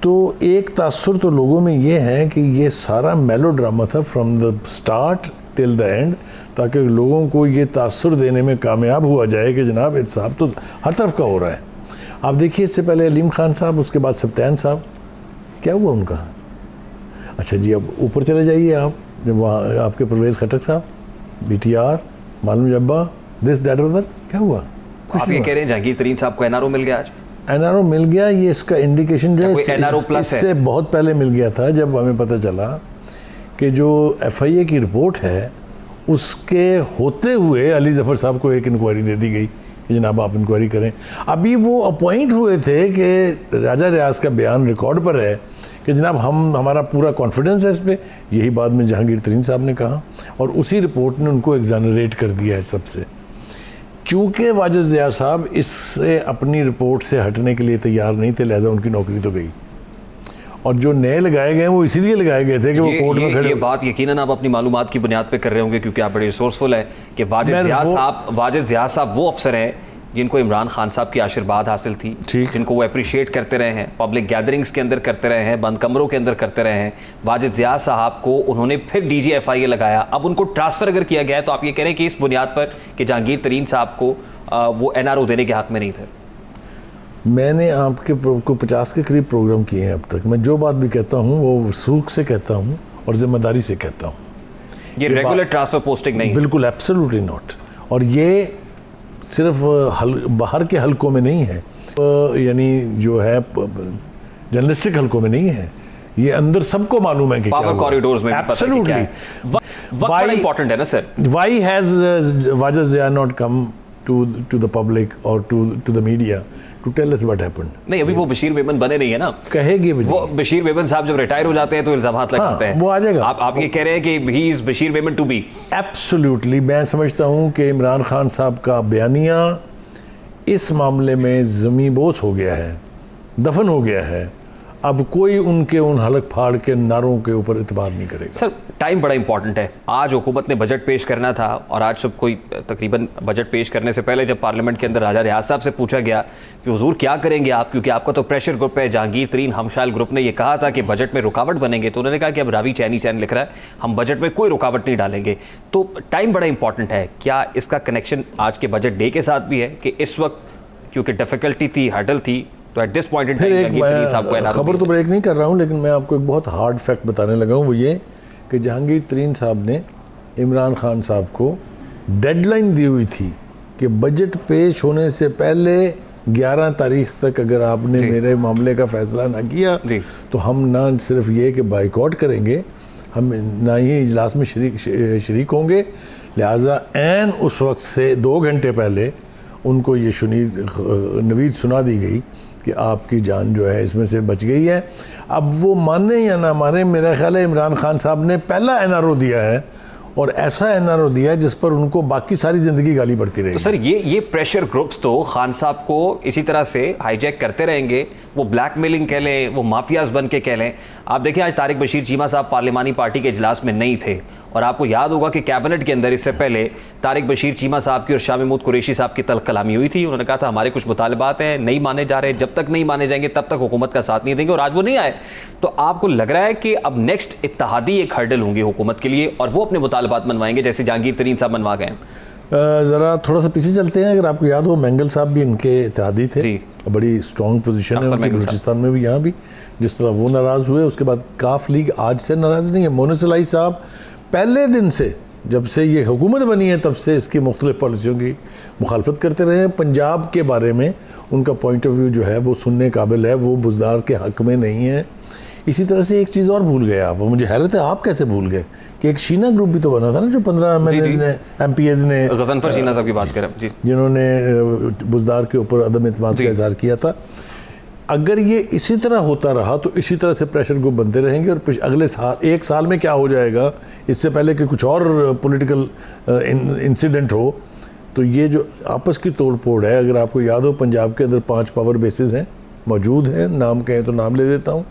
तो एक तासुर तो लोगों में ये है कि ये सारा मेलोड्रामा था from the start till the end, ताकि लोगों को ये तासुर देने में कामयाब हुआ जाए कि जनाब इंसाफ तो हर तरफ का हो रहा है। आप देखिए, इससे पहले अलीम खान साहब, उसके बाद सब्तान साहब, क्या हुआ उनका? अच्छा जी, अब ऊपर चले जाइए आप, जब वहाँ आपके परवेज़ खटक साहब, BTR, मालूम जब्बा, दिस दैट अदर, क्या हुआ? आप ये कह रहे हैं जहांगीर तरीन साहब को NRO मिल गया? आज NRO मिल गया, ये इसका इंडिकेशन जो है NRO प्लस है। इससे बहुत पहले मिल गया था, जब हमें पता चला कि जो FIA की रिपोर्ट है उसके होते हुए अली जफ़र साहब को एक इंक्वायरी दे दी गई कि जनाब आप इंक्वायरी करें। अभी वो अपॉइंट हुए थे कि राजा रियाज का बयान रिकॉर्ड पर है कि जनाब हमारा पूरा कॉन्फिडेंस है इस पर। यही बाद में जहांगीर तरीन साहब ने कहा और उसी रिपोर्ट ने उनको एग्जानरेट कर दिया है सबसे। चूँकि वाजिद ज़िया साहब इससे अपनी रिपोर्ट से हटने के लिए तैयार नहीं थे, लिहाजा उनकी नौकरी तो गई। और जो नए लगाए गए वो इसीलिए लगाए गए थे कि वो कोर्ट में खड़े। ये बात यकीनन आप अपनी मालूमात की बुनियाद पे कर रहे होंगे, क्योंकि आप बड़े रिसोर्सफुल है कि वाजिद ज़िया साहब वो अफसर हैं जिनको इमरान खान साहब की आशीर्वाद हासिल थी, जिनको वो अप्रिशिएट करते रहे हैं, पब्लिक गैदरिंग्स के अंदर करते रहे हैं, बंद कमरों के अंदर करते रहे हैं। वाजिद ज़िया साहब को उन्होंने फिर DG FIA लगाया, अब उनको ट्रांसफ़र अगर किया गया है तो आप ये कह रहे हैं कि इस बुनियाद पर कि जहांगीर तरीन साहब को वो NRO देने के हक़ में नहीं थे। मैंने आपके को 50 के करीब प्रोग्राम किए हैं अब तक। मैं जो बात भी कहता हूँ वो सूख से कहता हूँ और ज़िम्मेदारी से कहता हूँ। ये रेगुलर ट्रांसफ़र पोस्टिंग नहीं, बिल्कुल एब्सोल्युटली नॉट। और ये सिर्फ बाहर के हलकों में नहीं है, यानी जो है जर्नलिस्टिक हलकों में नहीं है, ये अंदर सबको मालूम है कि पावर कॉरिडोर्स में एब्सोल्युटली व्हाई इंपॉर्टेंट है ना sir. Why has Wajid Zia not come to the public और to the media to tell us what happened? नहीं, अभी वो बशीर मेमन बने नहीं है ना, कहेगी भी वो बशीर मेमन साहब जब रिटायर हो जाते हैं तो इल्जामात लगाते हैं, वो आ जाएगा। आप ये कह रहे हैं कि he is Bashir Memon to be? Absolutely. मैं समझता हूँ कि इमरान खान साहब का बयानिया इस मामले में ज़मीबोस हो गया है, दफन हो गया है। अब कोई उनके उन हलक फाड़ के नारों के ऊपर इतबार नहीं करेगा। सर टाइम बड़ा इंपॉर्टेंट है। आज हुकूमत ने बजट पेश करना था और आज सब कोई तकरीबन बजट पेश करने से पहले जब पार्लियामेंट के अंदर राजा रियाज साहब से पूछा गया कि हुजूर क्या करेंगे आप, क्योंकि आपका तो प्रेशर ग्रुप है, जहांगीर तरीन हमख्याल ग्रुप ने ये कहा था कि बजट में रुकावट बनेंगे, तो उन्होंने कहा कि अब रावी चैनी चैन लिख रहा है, हम बजट में कोई रुकावट नहीं डालेंगे। तो टाइम बड़ा इंपॉर्टेंट है। क्या इसका कनेक्शन आज के बजट डे के साथ भी है कि इस वक्त क्योंकि डिफिकल्टी थी, हर्डल थी, तो at this point in time Jahangir तरीन साहब को खबर तो ब्रेक नहीं कर रहा हूँ, लेकिन मैं आपको एक बहुत हार्ड फैक्ट बताने लगा हूँ, वो ये कि जहांगीर तरीन साहब ने इमरान खान साहब को डेडलाइन दी हुई थी कि बजट पेश होने से पहले 11 तारीख तक अगर आपने मेरे मामले का फैसला ना किया तो हम ना सिर्फ ये कि बाइकआउट करेंगे, हम ना ही इजलास में शरीक होंगे। लिहाजा ऐन उस वक्त से 2 घंटे पहले उनको ये नवीद सुना दी गई कि आपकी जान जो है इसमें से बच गई है। अब वो माने या ना माने, मेरा ख्याल है इमरान खान साहब ने पहला एनआरओ दिया है और ऐसा एनआरओ दिया है जिस पर उनको बाकी सारी ज़िंदगी गाली पड़ती रहेगी। तो सर ये प्रेशर ग्रुप्स तो खान साहब को इसी तरह से हाईजैक करते रहेंगे, वो ब्लैकमेलिंग कह लें, वो माफियाज बन के कह लें। आप देखिए आज तारिक बशीर चीमा साहब पार्लिमानी पार्टी के इजलास में नहीं थे और आपको याद होगा कि कैबिनेट के अंदर इससे पहले तारिक बशीर चीमा साहब की और शाह महमूद कुरैशी साहब की तल्ख कलामी हुई थी। उन्होंने कहा था हमारे कुछ मुतालबात हैं, नहीं माने जा रहे, जब तक नहीं माने जाएंगे तब तक हुकूमत का साथ नहीं देंगे, और आज वो नहीं आए। तो आपको लग रहा है कि अब नेक्स्ट इत्तेहादी एक हर्डल होंगी हुकूमत के लिए और वो अपने मुतालबात मनवाएंगे जैसे जहांगीर तरीन साहब मनवा गए। ज़रा थोड़ा सा पीछे चलते हैं। अगर आपको याद हो मैंगल साहब भी इनके इत्तेहादी थे, बड़ी स्ट्रॉन्ग पोजीशन है उनकी बलूचिस्तान में भी, यहाँ भी। जिस तरह वो नाराज़ हुए उसके बाद काफ लीग आज से नाराज़ नहीं है। मोनस इलाही साहब पहले दिन से, जब से ये हुकूमत बनी है तब से इसकी मुख्तलिफ पॉलिसियों की मुखालफत करते रहे हैं। पंजाब के बारे में उनका पॉइंट ऑफ व्यू जो है वो सुनने काबिल है, वो बुज़दार के हक़ में नहीं है। इसी तरह से एक चीज़ और भूल गए आप, मुझे हैरत है आप कैसे भूल गए कि एक शीना ग्रुप भी तो बना था ना, जो 15 MPs ने गजनफर शीना साहब की बात करें जी, जिन्होंने बुज़दार के ऊपर अदम एतमाद का इज़हार किया था। अगर ये इसी तरह होता रहा तो इसी तरह से प्रेशर ग्रुप बनते रहेंगे और अगले साल, 1 साल में क्या हो जाएगा, इससे पहले कि कुछ और पॉलिटिकल इंसिडेंट हो, तो ये जो आपस की तोड़ फोड़ है। अगर आपको याद हो पंजाब के अंदर 5 पावर बेसिस हैं, मौजूद हैं, नाम कहें तो नाम ले देता हूँ।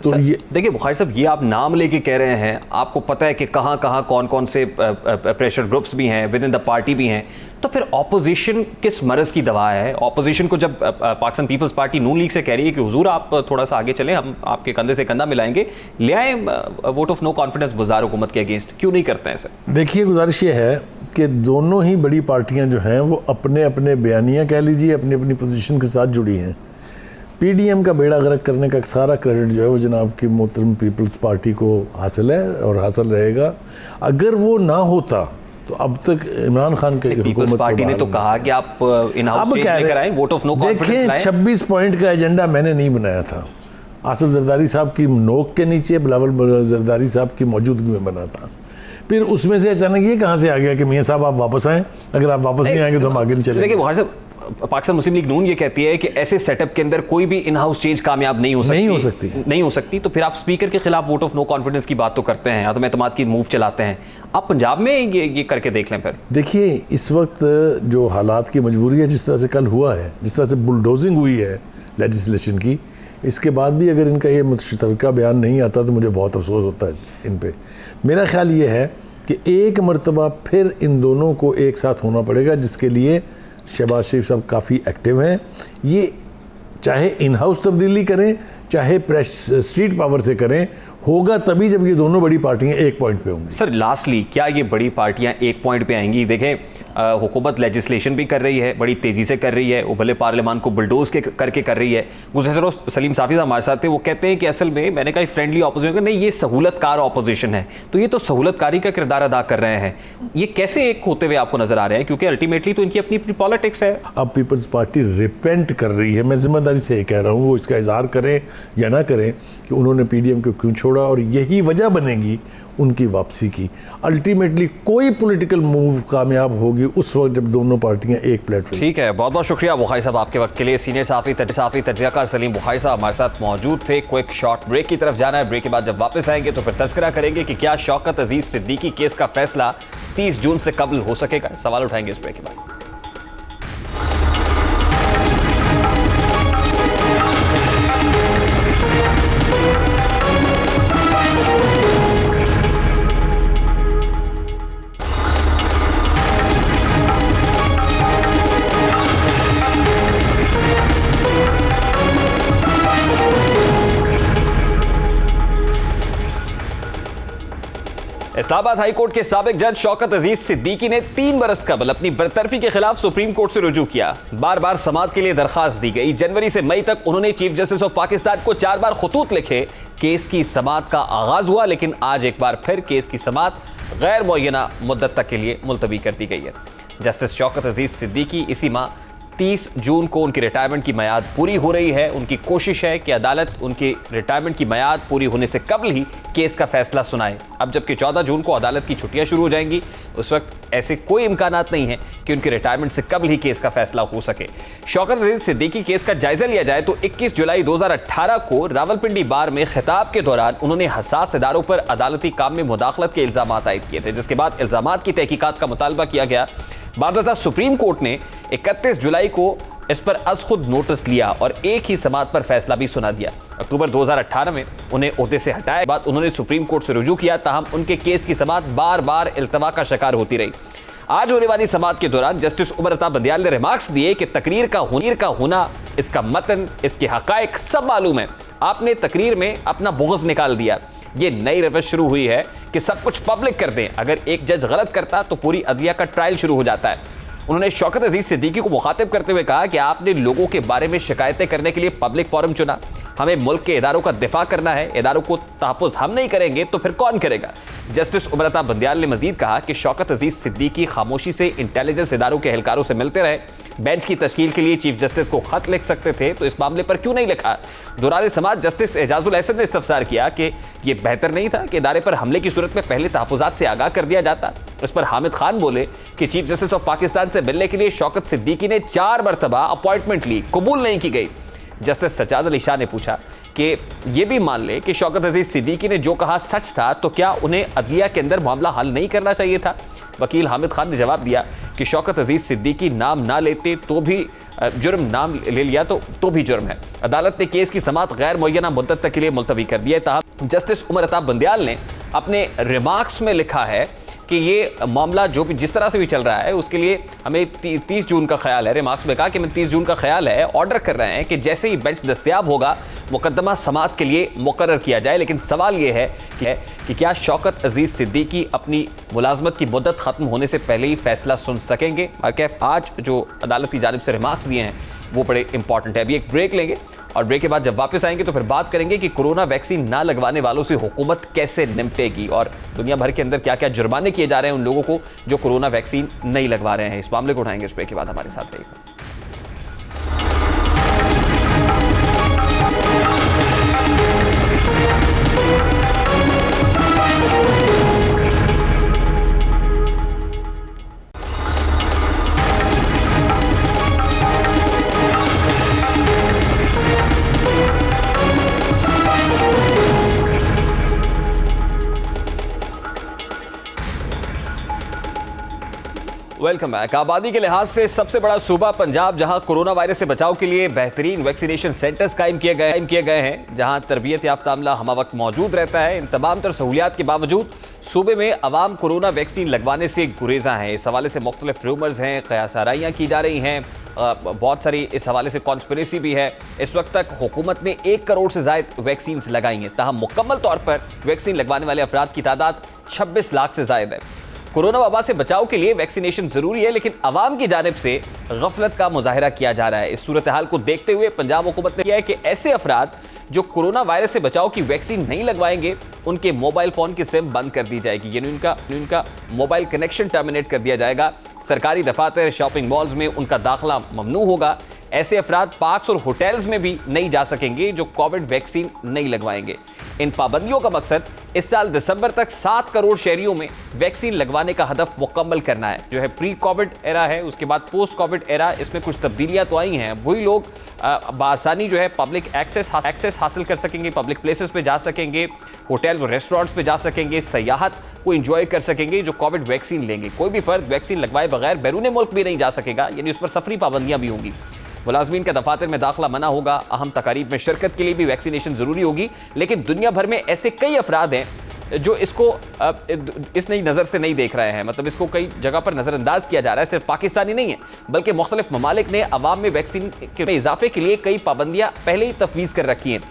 तो ये देखिए बुखारी साहब, ये आप नाम लेके कह रहे हैं, आपको पता है कि कहाँ कहाँ कौन कौन से प्रेशर ग्रुप्स भी हैं, विद इन द पार्टी भी हैं, तो फिर ऑपोजिशन किस मरज़ की दवा है? ऑपोजिशन को जब पाकिस्तान पीपल्स पार्टी नून लीग से कह रही है कि हुजूर आप थोड़ा सा आगे चलें, हम आपके कंधे से कंधा मिलाएंगे, ले आए vote of no confidence Buzdar हुकूमत के अगेंस्ट, क्यों नहीं करते हैं ऐसे? देखिए गुजारिश ये है कि दोनों ही बड़ी पार्टियाँ जो हैं वो अपने अपने बयानियाँ कह लीजिए अपनी अपनी पोजीशन के साथ जुड़ी हैं। PDM का बेड़ा गर्क करने का सारा क्रेडिट जो है वो जनाब की मोहतरम पीपल्स पार्टी को हासिल है और हासिल रहेगा। अगर वो ना होता तो अब तक इमरान खान के पीपल्स पार्टी ने तो कहा कि आप इन हाउस चेंज लेकर आए, वोट ऑफ नो कॉन्फिडेंस लाएं। 26 पॉइंट का एजेंडा मैंने नहीं बनाया था, आसिफ जरदारी साहब की नोक के नीचे बिलावल जरदारी साहब की मौजूदगी में बना था। फिर उसमें से अचानक ये कहाँ से आ गया कि मियाँ साहब आप वापस आएँ, अगर आप वापस नहीं आएंगे तो हम आगे नहीं चलेंगे। देखिए बुखारी साहब, पाकिस्तान मुस्लिम लीग नून ये कहती है कि ऐसे सेटअप के अंदर कोई भी इन हाउस चेंज कामयाब नहीं हो सकती। तो फिर आप स्पीकर के खिलाफ वोट ऑफ नो कॉन्फिडेंस की बात तो करते हैं, आदम एतमाद की मूव चलाते हैं। आप पंजाब में ये करके देख लें। फिर देखिए इस वक्त जो हालात की मजबूरी है, जिस तरह से कल हुआ है, जिस तरह से बुलडोजिंग हुई है लेजिस्लेशन की, इसके बाद भी अगर इनका ये मुश्तरका बयान नहीं आता तो मुझे बहुत अफसोस होता है इन पर। मेरा ख्याल ये है कि एक मरतबा फिर इन दोनों को एक साथ होना पड़ेगा, जिसके लिए शहबाज शरीफ साहब काफ़ी एक्टिव हैं। ये चाहे इन हाउस तब्दीली करें चाहे प्रेस स्ट्रीट पावर से करें, होगा तभी जब ये दोनों बड़ी पार्टियां एक पॉइंट पे होंगी। सर लास्टली, क्या ये बड़ी पार्टियां एक पॉइंट पे आएंगी? देखें हुकूमत लेजिस्लेशन भी कर रही है, बड़ी तेज़ी से कर रही है, वो भले पार्लियामान को बुलडोज करके कर रही है। गुज़र सलीम साफ़ी साहब हमारे साथ थे, वो कहते हैं कि असल में मैंने कहा फ्रेंडली ऑपोजिशन नहीं, ये सहूलतकार ऑपोजिशन है, तो ये तो सहूलतकारी का किरदार अदा कर रहे हैं। ये कैसे एक होते हुए आपको नजर आ रहे हैं? क्योंकि अल्टीमेटली तो इनकी अपनी अपनी पॉलिटिक्स है। अब पीपल्स पार्टी रिपेंट कर रही है, मैं जिम्मेदारी से ये कह रहा हूँ, वो इसका इजहार करें या ना करें कि उन्होंने PDM को क्यों छोड़ा, और यही वजह बनेगी उनकी वापसी की। अल्टीमेटली कोई पॉलिटिकल मूव कामयाब होगी उस वक्त जब दोनों पार्टियां एक प्लेटफॉर्म। ठीक है, बहुत बहुत शुक्रिया बुखारी साहब आपके वक्त के लिए। सीनियर साफ़ी तजज़ियाकार सलीम बुखारी साहब हमारे साथ मौजूद थे। क्विक शॉर्ट ब्रेक की तरफ जाना है, ब्रेक के बाद जब वापस आएंगे तो फिर तज़किरा करेंगे कि क्या शौकत अजीज़ सिद्दीकी केस का फैसला 30 जून से कबल हो सकेगा। सवाल उठाएंगे इस ब्रेक के बाद। इस्लामाबाद हाई कोर्ट के साबिक जज शौकत अजीज सिद्दीकी ने 3 बरस कबल अपनी बरतरफी के खिलाफ सुप्रीम कोर्ट से रुजू किया। बार बार समाअत के लिए दरखास्त दी गई। जनवरी से मई तक उन्होंने चीफ जस्टिस ऑफ पाकिस्तान को 4 बार खतूत लिखे। केस की समाअत का आगाज हुआ, लेकिन आज एक बार फिर केस की समाअत गैर मुअय्यना मुद्दत तक के लिए मुलतवी कर दी गई है। जस्टिस शौकत अजीज सिद्दीकी इसी माह 30 जून को उनकी रिटायरमेंट की मियाद पूरी हो रही है। उनकी कोशिश है कि अदालत उनकी रिटायरमेंट की मियाद पूरी होने से कबल ही केस का फैसला सुनाए। अब जबकि 14 जून को अदालत की छुट्टियां शुरू हो जाएंगी, उस वक्त ऐसे कोई इम्कानात नहीं है कि उनकी रिटायरमेंट से कबल ही केस का फैसला हो सके। शौकत अजीज सिद्दीकी केस का जायजा लिया जाए तो 21 जुलाई 2018 को रावलपिंडी बार में खिताब के दौरान उन्होंने हसास इदारों पर अदालती काम में मुदाखलत के इल्जामात आयद किए थे, जिसके बाद इल्जामात की तहकीकात का मुतालबा किया गया। बाद सुप्रीम कोर्ट ने 31 जुलाई को इस पर अज खुद नोटिस लिया और एक ही समाअत पर फैसला भी सुना दिया। अक्टूबर 2018 में उन्हें ओहदे से हटाए बाद उन्होंने सुप्रीम कोर्ट से रुजू किया, ताहम उनके केस की समाअत बार बार इल्तवा का शिकार होती रही। आज होने वाली समाअत के दौरान जस्टिस उमर अता बंदियाल ने रिमार्क्स दिए कि तकरीर का होना, इसका मतन, इसके हकायक सब मालूम है। आपने तकरीर में अपना बुग़्ज़ निकाल दिया। ये नई रवश शुरू हुई है कि सब कुछ पब्लिक कर दें। अगर एक जज गलत करता तो पूरी अदलिया का ट्रायल शुरू हो जाता है। उन्होंने शौकत अजीज सिद्दीकी को मुखातिब करते हुए कहा कि आपने लोगों के बारे में शिकायतें करने के लिए पब्लिक फोरम चुना। हमें मुल्क के इदारों का दिफा करना है। इदारों को तहफ़्फ़ुज़ हम नहीं करेंगे तो फिर कौन करेगा। जस्टिस उमर अता बंदियाल ने मजीद कहा कि शौकत अजीज सिद्दीकी खामोशी से इंटेलिजेंस इदारों के एहलकारों से मिलते रहे। बेंच की तश्कील के लिए चीफ जस्टिस को खत लिख सकते थे, तो इस मामले पर क्यों नहीं लिखा। दौरान समाअत जस्टिस एजाजुल अहसन ने इस्तफसार किया कि यह बेहतर नहीं था कि इदारे पर हमले की सूरत में पहले तहफ़्फ़ुज़ात से आगाह कर दिया जाता। इस पर हामिद खान बोले कि चीफ जस्टिस ऑफ पाकिस्तान से मिलने के लिए शौकत सिद्दीकी ने 4 मरतबा अपॉइंटमेंट ली, कबूल नहीं की गई। जस्टिस सज्जाद अली शाह ने पूछा कि ये भी मान ले कि शौकत अजीज सिद्दीकी ने जो कहा सच था, तो क्या उन्हें अदलिया के अंदर मामला हल नहीं करना चाहिए था। वकील हामिद खान ने जवाब दिया कि शौकत अजीज सिद्दीकी नाम ना लेते तो भी जुर्म, नाम ले लिया तो भी जुर्म है। अदालत ने केस की समाअत गैर मुअय्यना मुद्दत तक के लिए मुलतवी कर दिया। ताहम जस्टिस उमर अता बंदियाल ने अपने रिमार्क्स में लिखा है कि ये मामला जो भी जिस तरह से भी चल रहा है उसके लिए हमें 30 जून का ख्याल है। रिमार्क्स में कहा कि मैं 30 जून का ख्याल है, ऑर्डर कर रहे हैं कि जैसे ही बेंच दस्तयाब होगा मुकदमा समाअत के लिए मुकर्रर किया जाए। लेकिन सवाल ये है कि क्या शौकत अजीज सिद्दीकी अपनी मुलाजमत की मुद्दत ख़त्म होने से पहले ही फैसला सुन सकेंगे। और कैफ आज जो अदालत की जानिब से रिमार्क्स दिए हैं वो बड़े इंपॉर्टेंट है। अभी एक ब्रेक लेंगे और ब्रेक के बाद जब वापस आएंगे तो फिर बात करेंगे कि कोरोना वैक्सीन ना लगवाने वालों से हुकूमत कैसे निपटेगी और दुनिया भर के अंदर क्या क्या जुर्माने किए जा रहे हैं उन लोगों को जो कोरोना वैक्सीन नहीं लगवा रहे हैं। इस मामले को उठाएंगे इस ब्रेक के बाद। हमारे साथ रहिएगा। Welcome back. आबादी के लिहाज से सबसे बड़ा सूबा पंजाब, जहां कोरोना वायरस से बचाव के लिए बेहतरीन वैक्सीनेशन सेंटर्स कायम किए गए हैं, जहां तरबियत याफ्ता अमला हमा वक्त मौजूद रहता है। इन तमाम तर सहूलियात के बावजूद सूबे में अवाम कोरोना वैक्सीन लगवाने से गुरेजा हैं। इस हवाले से मुख्तलिफ रूमर्स हैं, क़यासाराइयाँ की जा रही हैं, बहुत सारी इस हवाले से कॉन्स्पिरेसी भी है। इस वक्त तक हुकूमत ने 1 करोड़ से ज़ायद वैक्सीन लगाई हैं, ताहम मुकम्मल तौर पर वैक्सीन लगवाने वाले अफराद की तादाद 26 लाख से ज़ायद है। कोरोना वबा से बचाव के लिए वैक्सीनेशन जरूरी है, लेकिन अवाम की जानिब से गफलत का मुजाहिरा किया जा रहा है। इस सूरत हाल को देखते हुए पंजाब हुकूमत ने किया है कि ऐसे अफराद जो कोरोना वायरस से बचाव की वैक्सीन नहीं लगवाएंगे उनके मोबाइल फ़ोन की सिम बंद कर दी जाएगी, यानी उनका मोबाइल कनेक्शन टर्मिनेट कर दिया जाएगा। सरकारी दफातर, शॉपिंग मॉल्स में उनका दाखिला ममनू होगा। ऐसे अफराद पार्क्स और होटल्स में भी नहीं जा सकेंगे जो कोविड वैक्सीन नहीं लगवाएंगे। इन पाबंदियों का मकसद इस साल दिसंबर तक 7 करोड़ शहरियों में वैक्सीन लगवाने का हदफ मुकम्मल करना है। जो है प्री कोविड एरा है, उसके बाद पोस्ट कोविड एरा, इसमें कुछ तब्दीलियां तो आई हैं। वही लोग बआसानी जो है पब्लिक एक्सेस हासिल कर सकेंगे, पब्लिक प्लेसेस पे जा सकेंगे, होटल्स और रेस्टोरेंट्स पे जा सकेंगे, सयाहत को एंजॉय कर सकेंगे जो कोविड वैक्सीन लेंगे। कोई भी फर्द वैक्सीन लगवाए बगैर बैरून मुल्क भी नहीं जा सकेगा, यानी उस पर सफरी पाबंदियां भी होंगी। मुलाजमीन का दफातर में दाखिला मना होगा। अहम तकारीब में शिरकत के लिए भी वैक्सीनेशन ज़रूरी होगी। लेकिन दुनिया भर में ऐसे कई अफराद हैं जो इसको इस नई नज़र से नहीं देख रहे हैं, मतलब इसको कई जगह पर नज़रअंदाज किया जा रहा है। सिर्फ पाकिस्तानी नहीं है बल्कि मुख्तलिफ ममालिक ने अवाम में वैक्सीन के इजाफे के लिए कई पाबंदियाँ पहले ही तफवीज़ कर रखी हैं।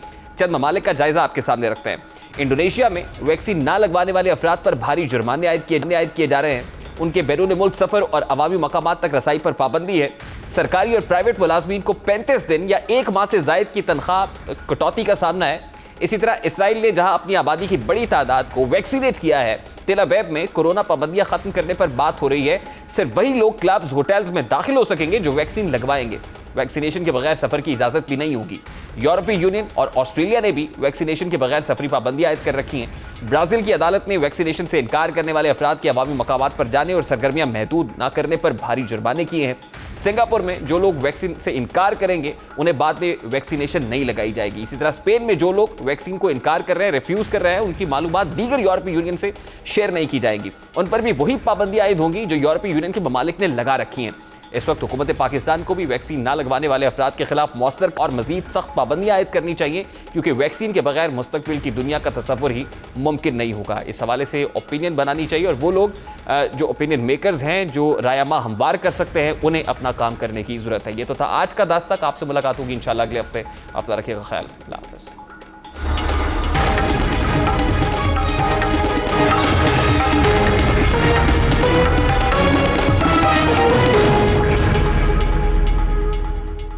चंद ममालिक का जायजा आपके सामने रखते हैं। इंडोनेशिया में वैक्सीन ना लगवाने वाले अफराद पर भारी जुर्माने आयद किए जा रहे हैं। उनके बैरून मुल्क सफर और अवामी मकामात तक रसाई पर पाबंदी है। सरकारी और प्राइवेट मुलाजमीन को 35 दिन या 1 माह से जायद की तनख्वाह कटौती का सामना है। इसी तरह इसराइल ने जहां अपनी आबादी की बड़ी तादाद को वैक्सीनेट किया है, तेल अवीव में कोरोना पाबंदियां खत्म करने पर बात हो रही है। सिर्फ वही लोग क्लब्स, होटल्स में दाखिल हो सकेंगे जो वैक्सीन लगवाएंगे। वैक्सीनेशन के बगैर सफर की इजाजत भी नहीं होगी। यूरोपीय यूनियन और ऑस्ट्रेलिया ने भी वैक्सीनेशन के बगैर सफरी पाबंदियां आयद कर रखी हैं। ब्राजील की अदालत ने वैक्सीनेशन से इनकार करने वाले अफराद के अवामी मकामात पर जाने और सरगर्मियां महदूद न करने पर भारी जुर्माने किए हैं। सिंगापुर में जो लोग वैक्सीन से इनकार करेंगे उन्हें बाद में वैक्सीनेशन नहीं लगाई जाएगी। इसी तरह स्पेन में जो लोग वैक्सीन को इनकार कर रहे हैं, रिफ्यूज कर रहे हैं, उनकी मालूमात दीगर यूरोपीय यूनियन से शेयर नहीं की जाएंगी। उन पर भी वही पाबंदी आयद होंगी जो यूरोपीय यूनियन के ममालिक ने लगा रखी हैं। इस वक्त हुकूमत पाकिस्तान को भी वैक्सीन ना लगवाने वाले अफराद के खिलाफ मौसर और मजीद सख्त पाबंदियां आयद करनी चाहिए, क्योंकि वैक्सीन के बगैर मुस्तकबिल की दुनिया का तसव्वुर ही मुमकिन नहीं होगा। इस हवाले से ओपिनियन बनानी चाहिए और वो लोग जो ओपिनियन मेकर्स हैं, जो रायमा हमवार कर सकते हैं, उन्हें अपना काम करने की ज़रूरत है। ये तो था आज का दास्ताक। आपसे मुलाकात होगी इंशाल्लाह अगले हफ्ते। अपना रखिएगा ख्याल। अल्लाह हाफ़िज़।